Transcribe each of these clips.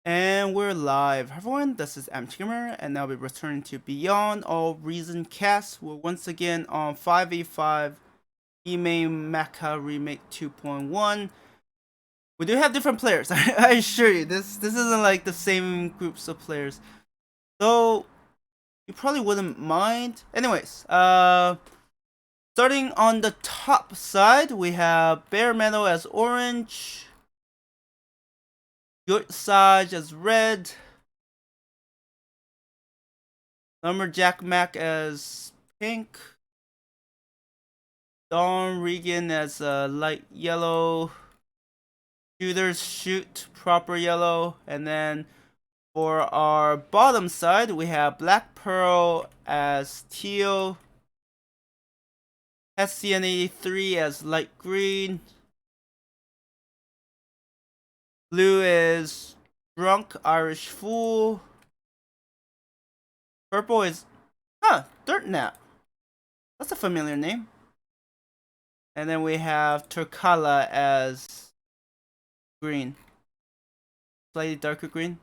And we're live. Hi everyone, this is amateurgamer, and I'll be returning to Beyond All Reason Cast. We're once again on 5v5 EmainMacha Remake 2.1. We do have different players, I assure you. This isn't like the same groups of players. So, you probably wouldn't mind. Anyways, starting on the top side, we have Bare Metal as orange, Good Sage as red, Lumberjack Mac as pink, Dawn Regan as light yellow, Shooters Shoot proper yellow, and then for our bottom side we have Black Pearl as teal, SCN83 as light green, blue is Drunk Irish Fool, purple is Dirt Nap. That's a familiar name. And then we have Turkala as green. Slightly darker green.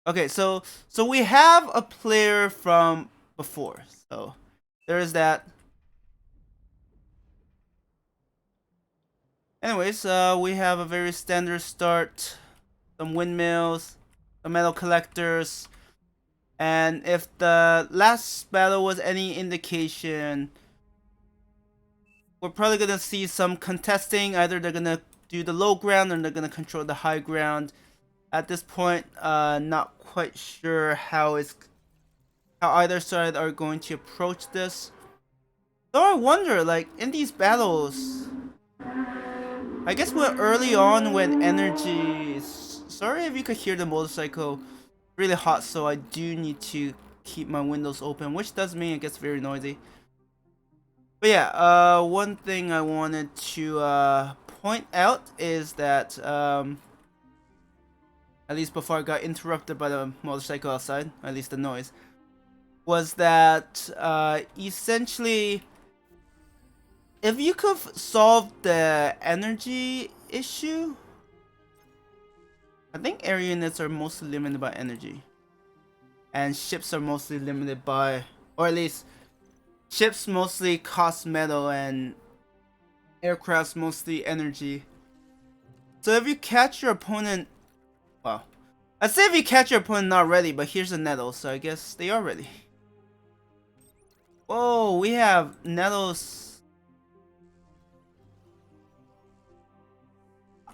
Okay, so we have a player from before. So there is that. Anyways, we have a very standard start. Some windmills, some metal collectors. And if the last battle was any indication, we're probably gonna see some contesting. Either they're gonna do the low ground or they're gonna control the high ground. At this point, not quite sure how either side are going to approach this. So I wonder, like in these battles, I guess we're early on when energy. Sorry if you could hear the motorcycle. Really hot, so I do need to keep my windows open, which does mean it gets very noisy. But yeah, one thing I wanted to point out is that at least before I got interrupted by the motorcycle outside, at least the noise, was that essentially if you could solve the energy issue, I think area units are mostly limited by energy. And ships are mostly limited by, or at least ships mostly cost metal and aircrafts mostly energy. So if you catch your opponent, well, I'd say if you catch your opponent not ready, but here's a nettle, so I guess they are ready. Whoa, we have nettles.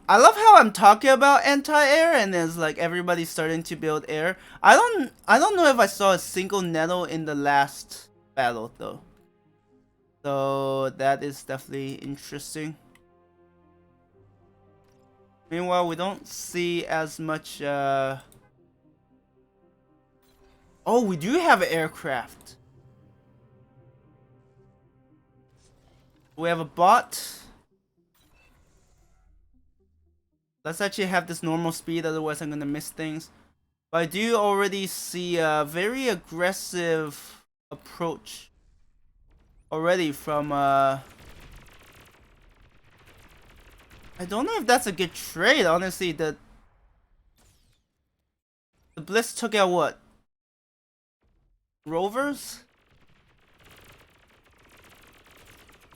I love how I'm talking about anti-air and it's like everybody's starting to build air. I don't know if I saw a single nettle in the last battle though. So that is definitely interesting. Meanwhile, we don't see as much oh, we do have an aircraft. We have a bot. Let's actually have this normal speed, otherwise I'm gonna miss things. But I do already see a very aggressive approach already from I don't know if that's a good trade, honestly. The Blitz took out what? Rovers?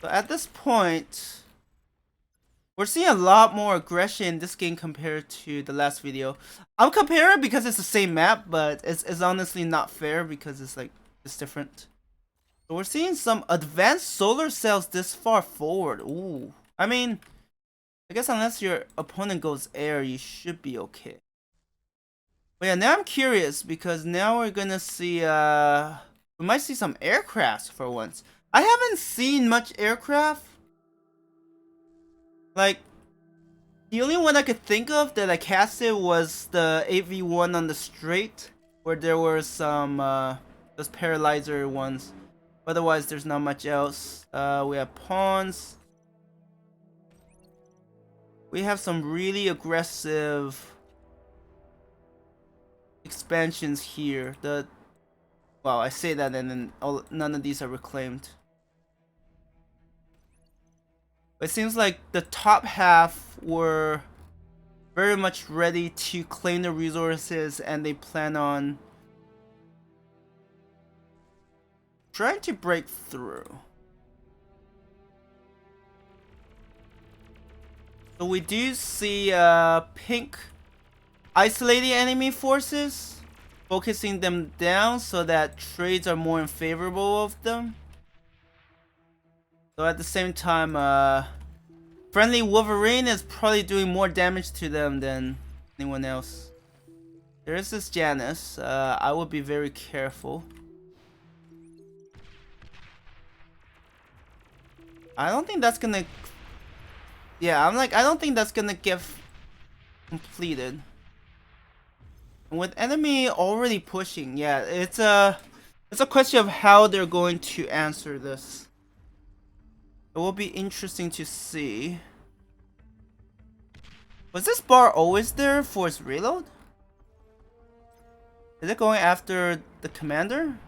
So at this point, we're seeing a lot more aggression in this game compared to the last video. I'm comparing because it's the same map, but it's honestly not fair because it's different. So we're seeing some advanced solar cells this far forward. Ooh. I mean, I guess unless your opponent goes air, you should be okay. But yeah, now I'm curious because now we're gonna see we might see some aircrafts for once. I haven't seen much aircraft. Like, the only one I could think of that I casted was the 8v1 on the straight, where there were some those paralyzer ones. Otherwise, there's not much else. We have pawns. We have some really aggressive expansions here. Well, I say that and then none of these are reclaimed. It seems like the top half were very much ready to claim the resources, and they plan on trying to break through. So we do see pink isolating enemy forces, focusing them down so that trades are more in favorable of them. So at the same time, friendly Wolverine is probably doing more damage to them than anyone else. There is this Janice. I would be very careful. I don't think that's gonna... Yeah, I don't think that's gonna get completed. And with enemy already pushing, yeah, it's a question of how they're going to answer this. It will be interesting to see. Was this bar always there for its reload? Is it going after the commander?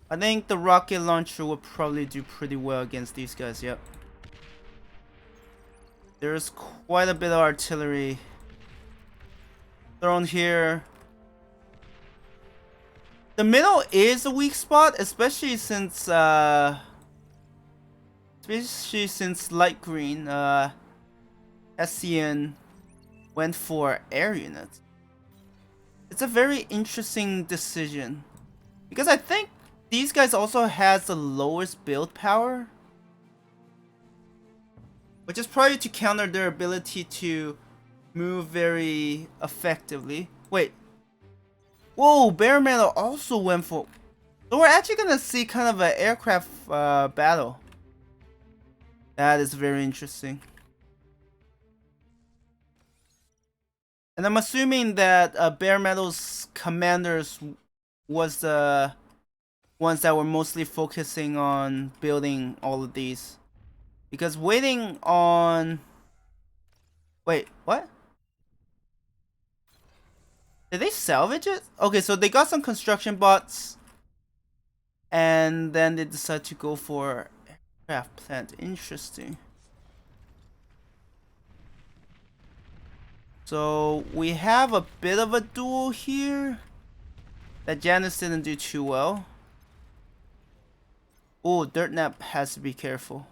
I think the rocket launcher will probably do pretty well against these guys, yep. There's quite a bit of artillery thrown here. The middle is a weak spot, especially since light green SCN went for air units. It's a very interesting decision because I think these guys also has the lowest build power, which is probably to counter their ability to move very effectively. Wait. Whoa, bare metal also went for... So we're actually gonna see kind of an aircraft battle. That is very interesting. And I'm assuming that bare metal's commanders was the ones that were mostly focusing on building all of these. Because waiting on... Wait, what? Did they salvage it? Okay, so they got some construction bots. And then they decided to go for aircraft plant. Interesting. So we have a bit of a duel here. That Janice didn't do too well. Oh, Dirtnap has to be careful.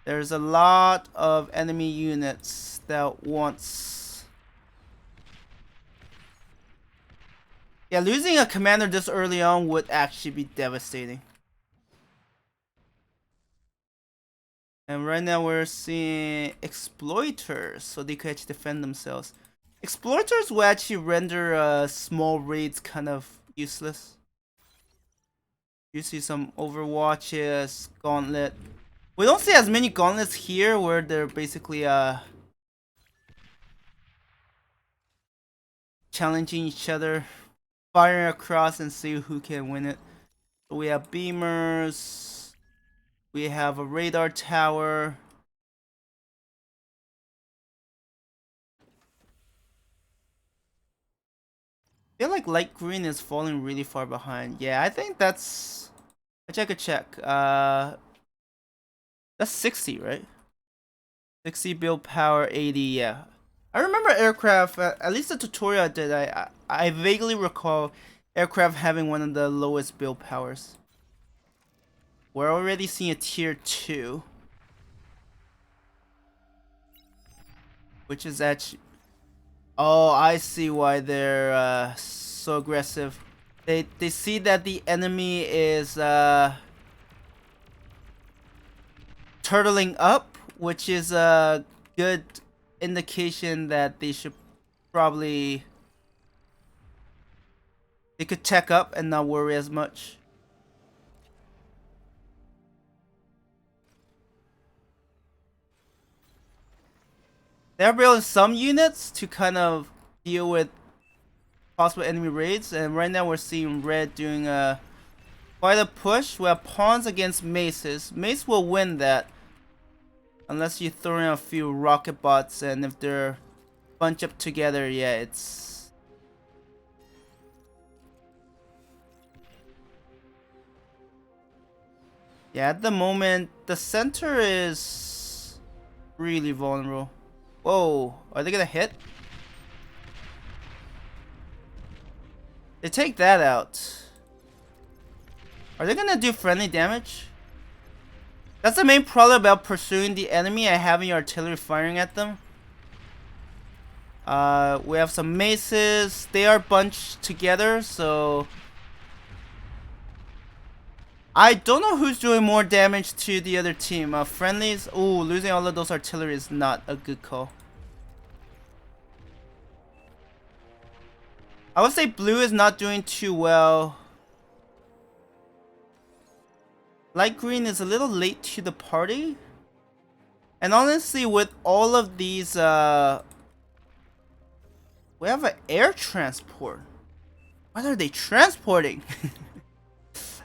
There's a lot of enemy units that wants... Yeah, losing a commander this early on would actually be devastating. And right now we're seeing exploiters, so they could actually defend themselves. Exploiters will actually render small raids kind of useless. You see some Overwatches, Gauntlet. We don't see as many Gauntlets here where they're basically challenging each other, firing across and see who can win it. So we have beamers. We have a radar tower. I feel like light green is falling really far behind. Yeah, I think that's... I could check. That's 60, right? 60 build power, 80, yeah. I remember aircraft, at least the tutorial I did, I vaguely recall aircraft having one of the lowest build powers. We're already seeing a tier 2. Which is actually... Oh, I see why they're so aggressive. They see that the enemy is turtling up, which is a good indication that they should probably... They could tech up and not worry as much. They're building some units to kind of deal with possible enemy raids, and right now we're seeing red doing quite a push. We have pawns against maces. Mace will win that unless you throw in a few rocket bots, and if they're bunched up together, yeah, it's... Yeah, at the moment, the center is really vulnerable. Whoa, are they gonna hit? They take that out. Are they gonna do friendly damage? That's the main problem about pursuing the enemy and having artillery firing at them. We have some maces. They are bunched together, so I don't know who's doing more damage to the other team. Friendlies. Ooh, losing all of those artillery is not a good call. I would say blue is not doing too well. Light green is a little late to the party. And honestly, with all of these, we have an air transport. What are they transporting?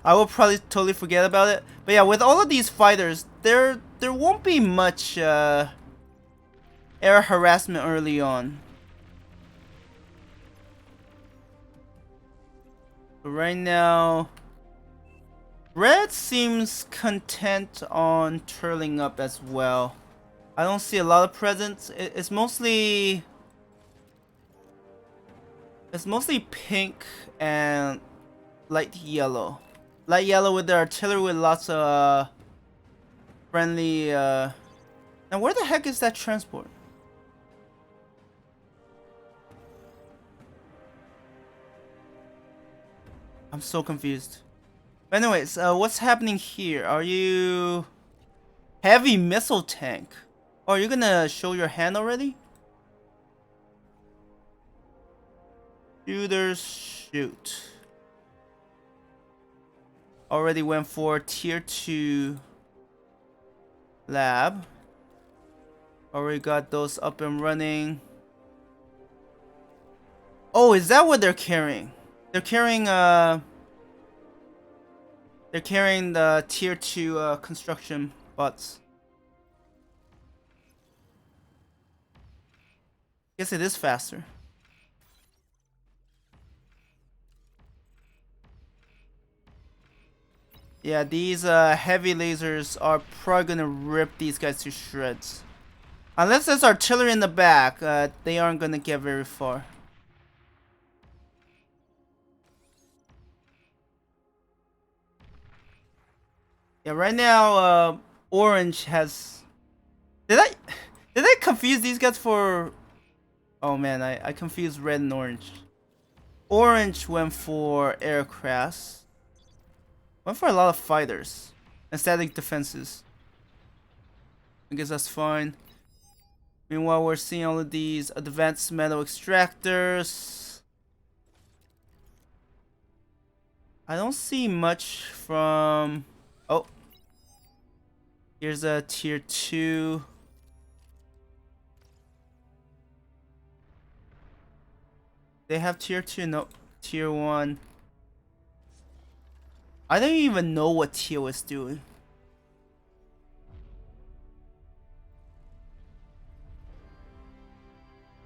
I will probably totally forget about it. But yeah, with all of these fighters, there won't be much air harassment early on. But right now, red seems content on turning up as well. I don't see a lot of presence. It's mostly pink and light yellow. Light yellow with the artillery with lots of friendly. Now where the heck is that transport? I'm so confused. But anyways, what's happening here? Are you heavy missile tank? Oh, are you gonna show your hand already? Shooters shoot. Already went for tier 2 lab. Already got those up and running. Oh, is that what they're carrying? They're carrying the tier 2 construction bots. Guess it is faster. Yeah, these heavy lasers are probably gonna rip these guys to shreds. Unless there's artillery in the back, they aren't gonna get very far. Yeah, right now, orange has. Did I confuse these guys for? Oh man, I confused red and orange. Orange went for aircrafts. Went for a lot of fighters and static defenses. I guess that's fine. Meanwhile, we're seeing all of these advanced metal extractors. I don't see much from. Oh, here's a tier 2. They have tier 2, no, tier 1. I don't even know what Teal is doing.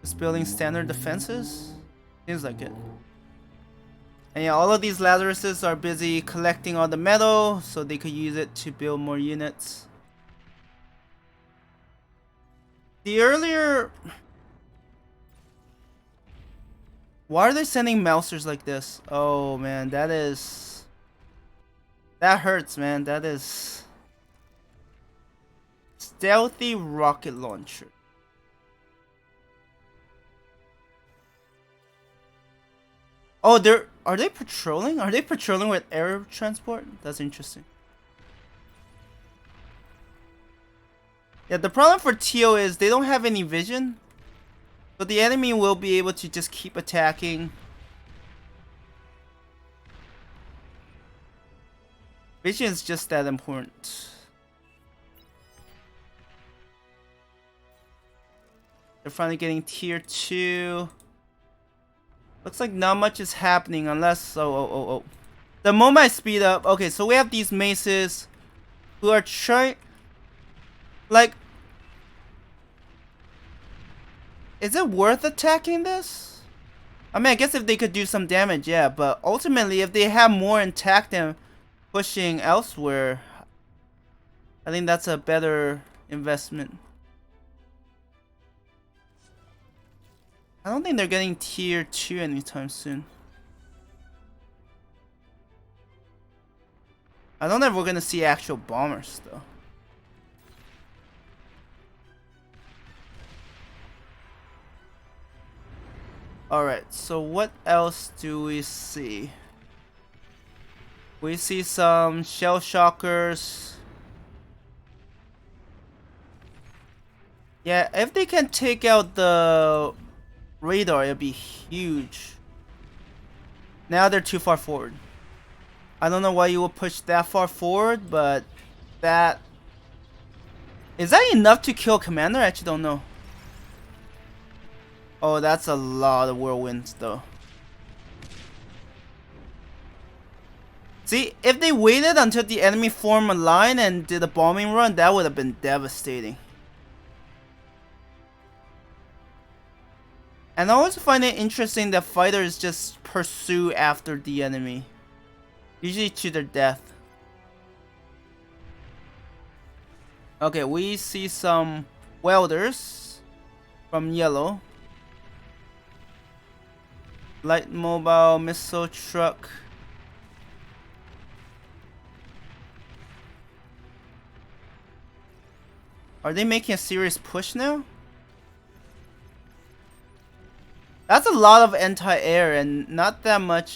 Just building standard defenses? Seems like it. And yeah, all of these Lazaruses are busy collecting all the metal so they could use it to build more units. The earlier... Why are they sending Mousers like this? Oh man, that hurts, man. That is... Stealthy rocket launcher. Oh, are they patrolling? Are they patrolling with air transport? That's interesting. Yeah, the problem for Teo is they don't have any vision. So the enemy will be able to just keep attacking. Vision is just that important. They're finally getting tier 2. Looks like not much is happening unless... Oh. The moment I speed up... Okay, so we have these maces who are trying... Like... Is it worth attacking this? I mean, I guess if they could do some damage, yeah. But ultimately, if they have more intact and pushing elsewhere, I think that's a better investment. I don't think they're getting tier 2 anytime soon. I don't know if we're gonna see actual bombers though. Alright, so what else do we see? We see some shell shockers. Yeah, if they can take out the radar, it'll be huge. Now they're too far forward. I don't know why you would push that far forward, but that... Is that enough to kill Commander? I actually don't know. Oh, that's a lot of whirlwinds though. See, if they waited until the enemy formed a line and did a bombing run, that would have been devastating. And I always find it interesting that fighters just pursue after the enemy. Usually to their death. Okay, we see some welders from yellow. Light mobile missile truck. Are they making a serious push now? That's a lot of anti-air and not that much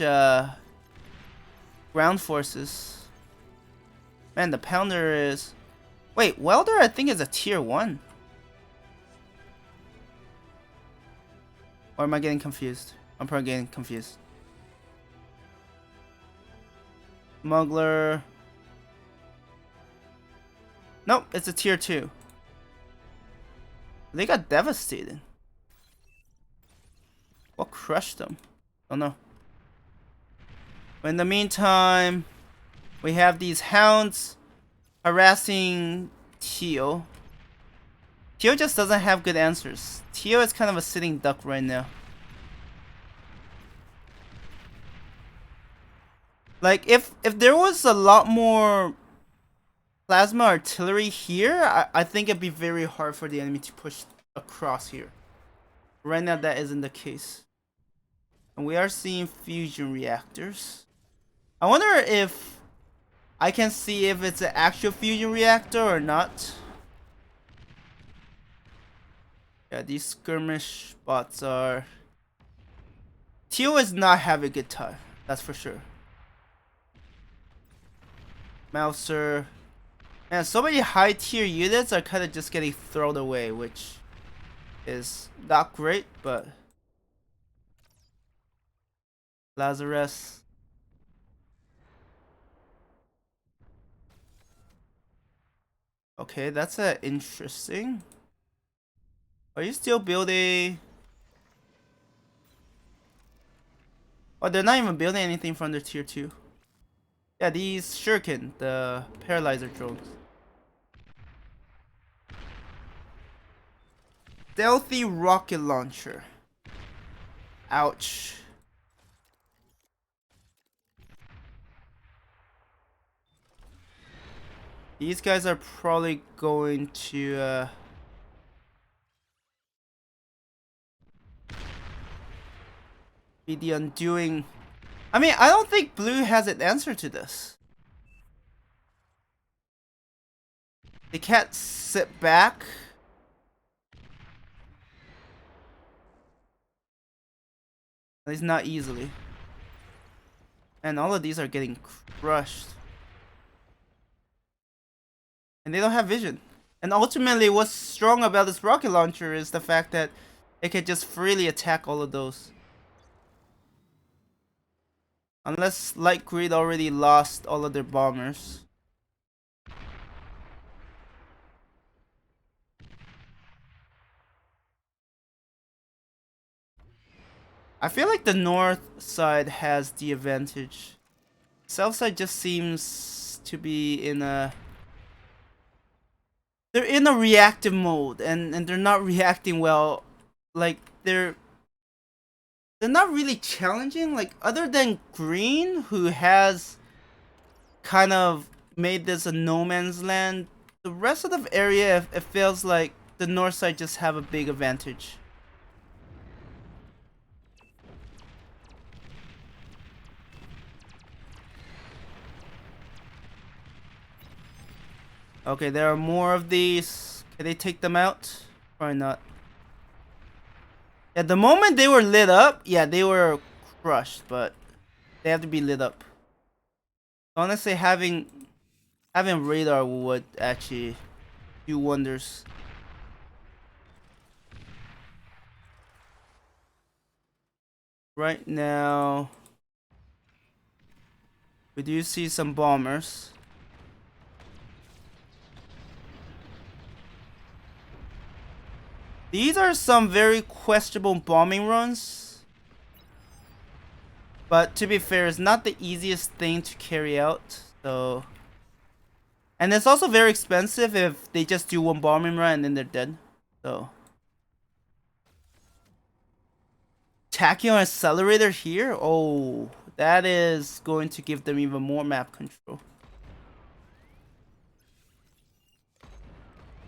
ground forces. Man, the pounder is... Wait, welder I think is a tier 1. Or am I getting confused? I'm probably getting confused. Smuggler. Nope, it's a tier 2. They got devastated. What crushed them? Don't know. But in the meantime, we have these hounds harassing Teal. Teal just doesn't have good answers. Teal is kind of a sitting duck right now. Like, if there was a lot more plasma artillery here, I think it'd be very hard for the enemy to push across here. Right now, that isn't the case. And we are seeing fusion reactors. I wonder if I can see if it's an actual fusion reactor or not. Yeah, these skirmish bots are... Teal is not having a good time, that's for sure. Mouser. Man, so many high tier units are kind of just getting thrown away, which is not great, but... Lazarus. Okay, that's interesting. Are you still building? Oh, they're not even building anything from their tier 2. Yeah, these shuriken, the paralyzer drones. Stealthy rocket launcher. Ouch. These guys are probably going to be the undoing. I mean, I don't think blue has an answer to this. They can't sit back. At least not easily. And all of these are getting crushed. And they don't have vision. And ultimately, what's strong about this rocket launcher is the fact that it can just freely attack all of those. Unless Light Greed already lost all of their bombers. I feel like the north side has the advantage. South side just seems to be in a... They're in a reactive mode, and they're not reacting well. Like, they're not really challenging. Like, other than green, who has kind of made this a no man's land, the rest of the area, it feels like the north side just have a big advantage. Okay, there are more of these. Can they take them out? Probably not. At the moment they were lit up, yeah, they were crushed, but they have to be lit up. Honestly, having radar would actually do wonders. Right now, we do see some bombers. These are some very questionable bombing runs. But to be fair, it's not the easiest thing to carry out. So, and it's also very expensive if they just do one bombing run and then they're dead. So, tachyon accelerator here? Oh, that is going to give them even more map control.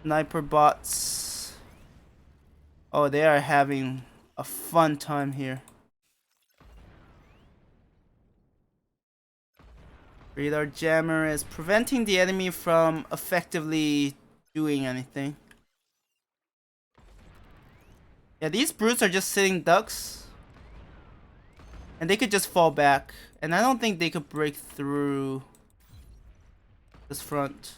Sniper bots. Oh, they are having a fun time here. Radar jammer is preventing the enemy from effectively doing anything. Yeah, these brutes are just sitting ducks. And they could just fall back. And I don't think they could break through this front.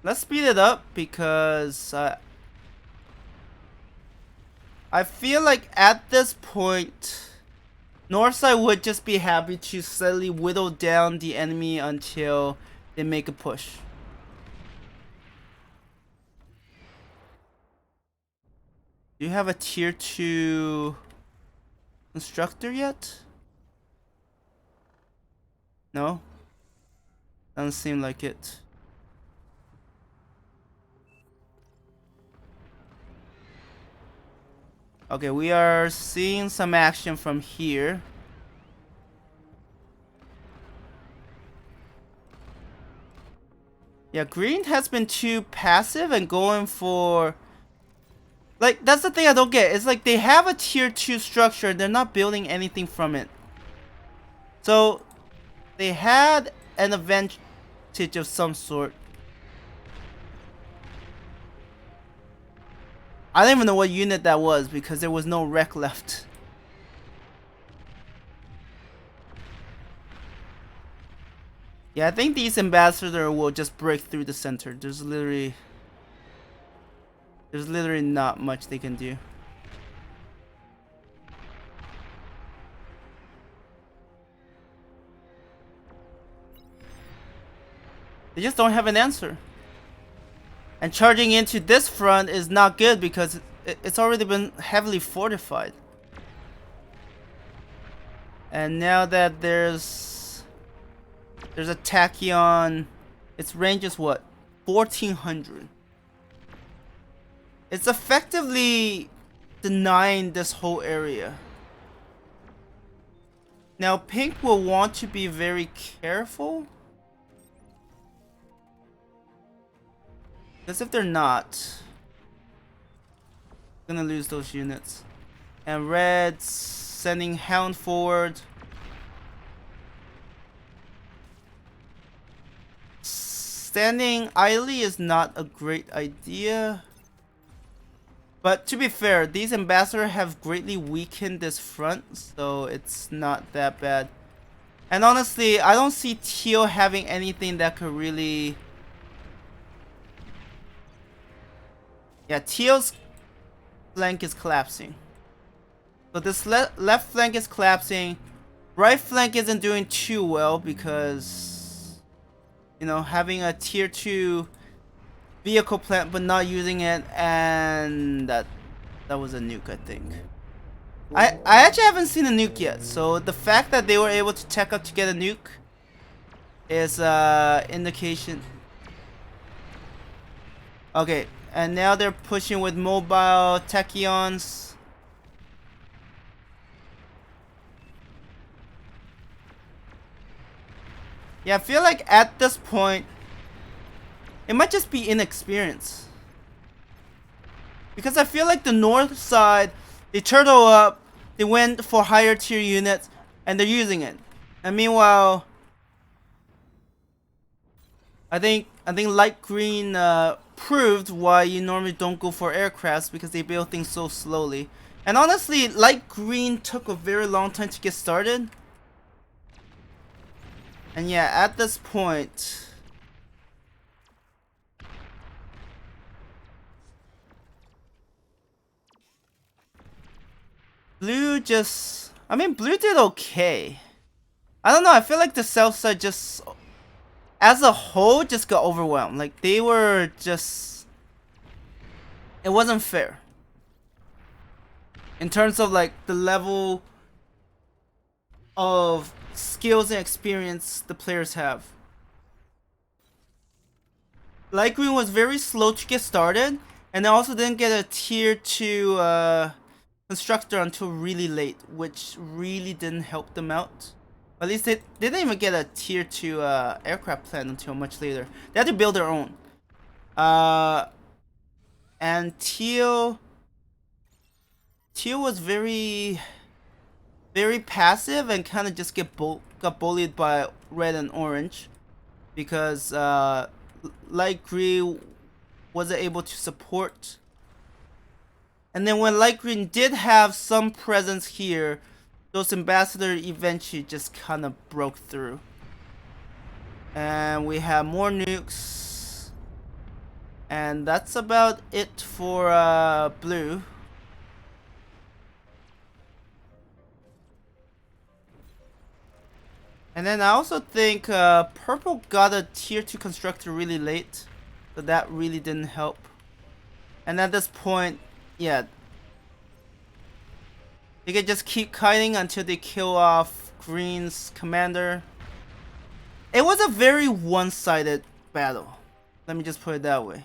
Let's speed it up because I feel like at this point, Northside would just be happy to slowly whittle down the enemy until they make a push. Do you have a tier 2 constructor yet? No? Doesn't seem like it. Okay, we are seeing some action from here. Yeah, green has been too passive and going for... Like, that's the thing I don't get. It's like they have a tier 2 structure. They're not building anything from it. So, they had an advantage of some sort. I don't even know what unit that was because there was no wreck left. Yeah, I think these ambassador will just break through the center. There's literally not much they can do. They just don't have an answer. And charging into this front is not good because it's already been heavily fortified. And now that there's a tachyon, its range is what? 1400. It's effectively denying this whole area. Now pink will want to be very careful. Because if they're not, gonna lose those units. And red's sending hound forward. Standing idly is not a great idea. But to be fair, these ambassadors have greatly weakened this front, so it's not that bad. And honestly, I don't see teal having anything that could really... Yeah, teal's flank is collapsing. So this left flank is collapsing. Right flank isn't doing too well because, you know, having a tier 2 vehicle plant but not using it, and that was a nuke, I think. I actually haven't seen a nuke yet, so the fact that they were able to tech up to get a nuke is indication. Okay, and now they're pushing with mobile tachyons. Yeah, I feel like at this point it might just be inexperience. Because I feel like the north side, they turtle up, they went for higher tier units, and they're using it. And meanwhile, I think light green proved why you normally don't go for aircrafts, because they build things so slowly. And honestly, light green took a very long time to get started. And yeah, at this point, blue just, I mean, blue did okay. I don't know, I feel like the south side just, as a whole, just got overwhelmed. Like, they were just, it wasn't fair. In terms of like the level of skills and experience the players have. Light green was very slow to get started, and they also didn't get a tier 2 constructor until really late, which really didn't help them out. At least they didn't even get a tier 2 aircraft plan until much later. They had to build their own. And teal was very passive and kind of just got bullied by red and orange, because light green wasn't able to support. And then when light green did have some presence here, those ambassadors eventually just kind of broke through. And we have more nukes. And that's about it for blue. And then I also think purple got a tier 2 constructor really late, so that really didn't help. And at this point, yeah, they can just keep kiting until they kill off green's commander. It was a very one-sided battle. Let me just put it that way.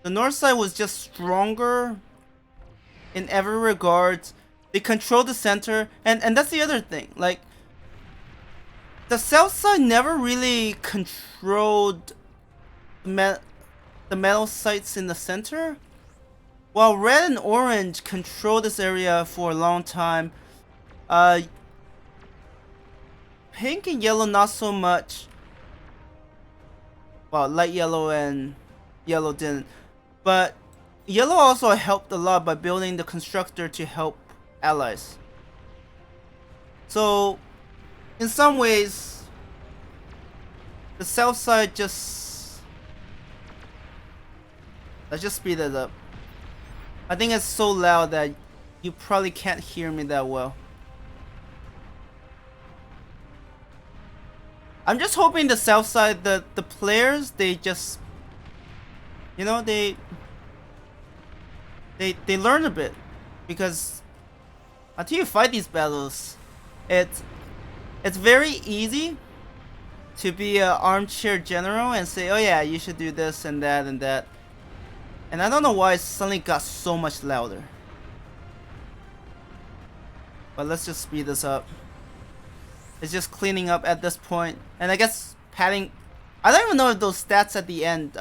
The north side was just stronger in every regard. They controlled the center, and that's the other thing. Like, the south side never really controlled the metal sites in the center, while red and orange controlled this area for a long time. Pink and yellow not so much. Well, light yellow and yellow didn't, but yellow also helped a lot by building the constructor to help allies. So in some ways, the south side just, let's just speed it up. I think it's so loud that you probably can't hear me that well. I'm just hoping the south side, the players, they just, you know, they learn a bit, because until you fight these battles, it's very easy to be an armchair general and say, oh yeah, you should do this and that and that. And I don't know why it suddenly got so much louder. But let's just speed this up. It's just cleaning up at this point. And I guess padding, I don't even know if those stats at the end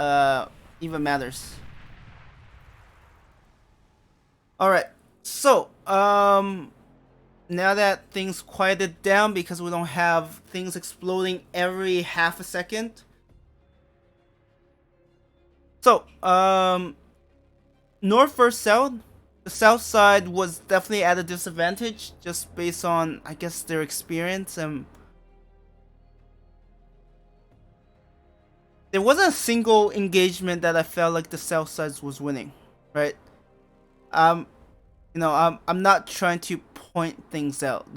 even matters. Alright, so now that things quieted down because we don't have things exploding every half a second. So, north versus south. The south side was definitely at a disadvantage just based on, I guess, their experience, and there wasn't a single engagement that I felt like the south side was winning, right? You know, I'm not trying to point things out.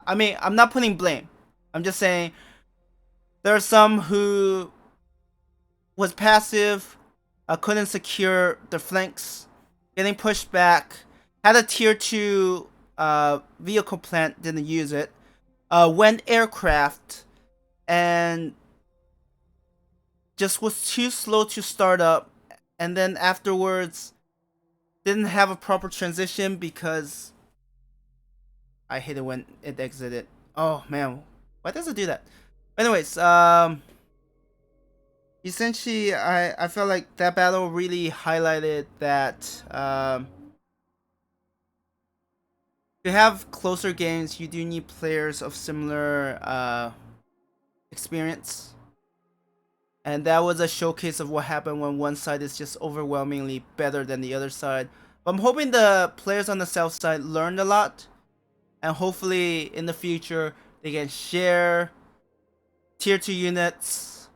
I mean, I'm not putting blame. I'm just saying there are some who was passive, couldn't secure the flanks, getting pushed back, had a tier 2 vehicle plant, didn't use it, went aircraft, and just was too slow to start up, and then afterwards didn't have a proper transition because I hate it when it exited. Oh man, why does it do that? Anyways, essentially, I felt like that battle really highlighted that to have closer games, you do need players of similar experience. And that was a showcase of what happened when one side is just overwhelmingly better than the other side. But I'm hoping the players on the south side learned a lot, and hopefully in the future they can share tier 2 units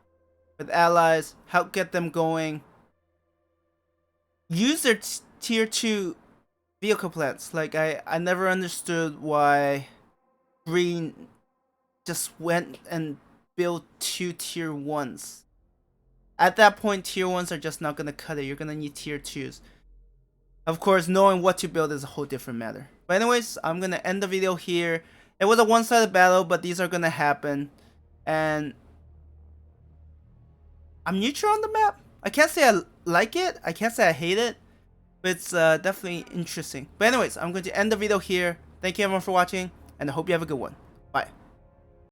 with allies, help get them going, use their tier 2 vehicle plants. Like I never understood why Green just went and built 2 tier 1s. At that point, tier 1s are just not gonna cut it. You're gonna need tier 2s. Of course, knowing what to build is a whole different matter. But anyways, I'm gonna end the video here. It was a one-sided battle, but these are gonna happen. And I'm neutral on the map. I can't say I like it. I can't say I hate it. But it's definitely interesting. But anyways, I'm going to end the video here. Thank you everyone for watching, and I hope you have a good one. Bye.